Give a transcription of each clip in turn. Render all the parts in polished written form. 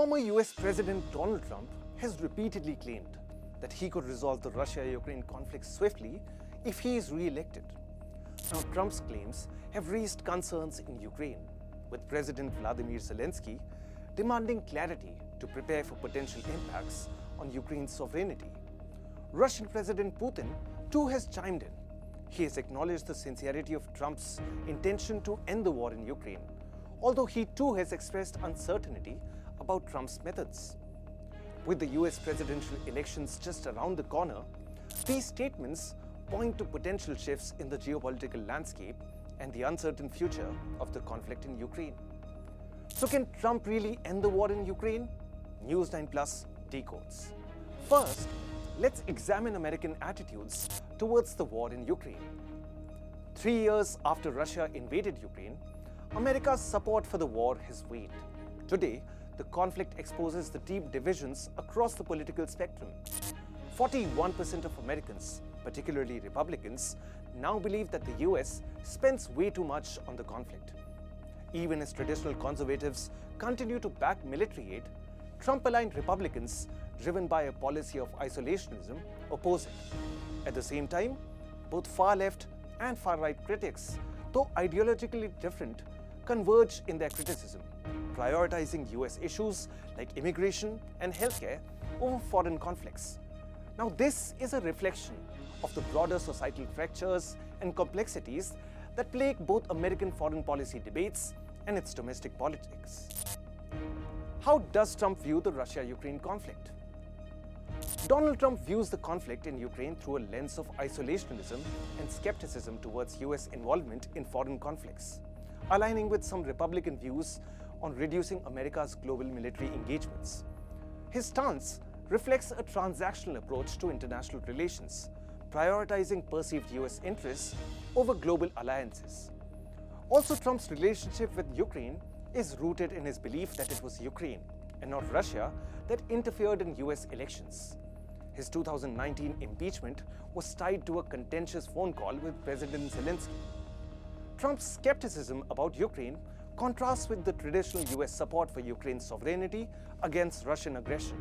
Former US President Donald Trump has repeatedly claimed that he could resolve the Russia-Ukraine conflict swiftly if he is re-elected. Now, Trump's claims have raised concerns in Ukraine, with President Vladimir Zelensky demanding clarity to prepare for potential impacts on Ukraine's sovereignty. Russian President Putin too has chimed in. He has acknowledged the sincerity of Trump's intention to end the war in Ukraine, although he too has expressed uncertainty about Trump's methods. With the US presidential elections just around the corner, these statements point to potential shifts in the geopolitical landscape and the uncertain future of the conflict in Ukraine. So can Trump really end the war in Ukraine? News9 Plus Decodes. First, let's examine American attitudes towards the war in Ukraine. 3 years after Russia invaded Ukraine, America's support for the war has waned. Today, the conflict exposes the deep divisions across the political spectrum. 41% of Americans, particularly Republicans, now believe that the US spends way too much on the conflict. Even as traditional conservatives continue to back military aid, Trump-aligned Republicans, driven by a policy of isolationism, oppose it. At the same time, both far-left and far-right critics, though ideologically different, converge in their criticism, prioritizing US issues like immigration and healthcare over foreign conflicts. Now, this is a reflection of the broader societal fractures and complexities that plague both American foreign policy debates and its domestic politics. How does Trump view the Russia-Ukraine conflict? Donald Trump views the conflict in Ukraine through a lens of isolationism and skepticism towards US involvement in foreign conflicts, aligning with some Republican views on reducing America's global military engagements. His stance reflects a transactional approach to international relations, prioritizing perceived US interests over global alliances. Also, Trump's relationship with Ukraine is rooted in his belief that it was Ukraine and not Russia that interfered in US elections. His 2019 impeachment was tied to a contentious phone call with President Zelensky. Trump's skepticism about Ukraine contrasts with the traditional US support for Ukraine's sovereignty against Russian aggression.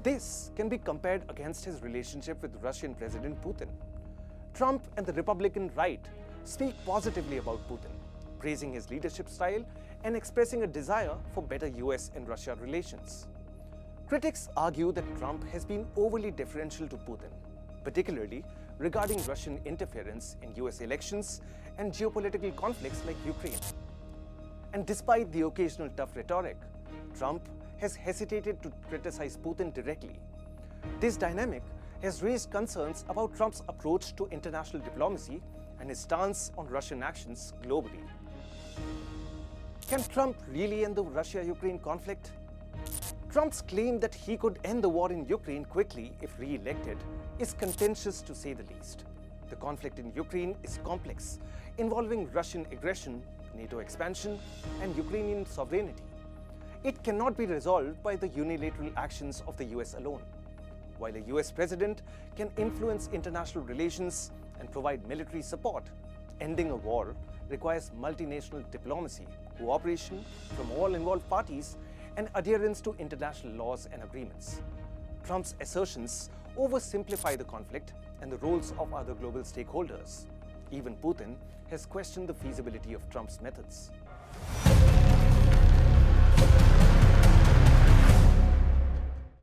This can be compared against his relationship with Russian President Putin. Trump and the Republican right speak positively about Putin, praising his leadership style and expressing a desire for better US and Russia relations. Critics argue that Trump has been overly deferential to Putin, particularly regarding Russian interference in US elections and geopolitical conflicts like Ukraine. And despite the occasional tough rhetoric, Trump has hesitated to criticize Putin directly. This dynamic has raised concerns about Trump's approach to international diplomacy and his stance on Russian actions globally. Can Trump really end the Russia-Ukraine conflict? Trump's claim that he could end the war in Ukraine quickly if re-elected is contentious to say the least. The conflict in Ukraine is complex, involving Russian aggression, NATO expansion, and Ukrainian sovereignty. It cannot be resolved by the unilateral actions of the US alone. While a US president can influence international relations and provide military support, ending a war requires multinational diplomacy, cooperation from all involved parties, and adherence to international laws and agreements. Trump's assertions oversimplify the conflict and the roles of other global stakeholders. Even Putin has questioned the feasibility of Trump's methods.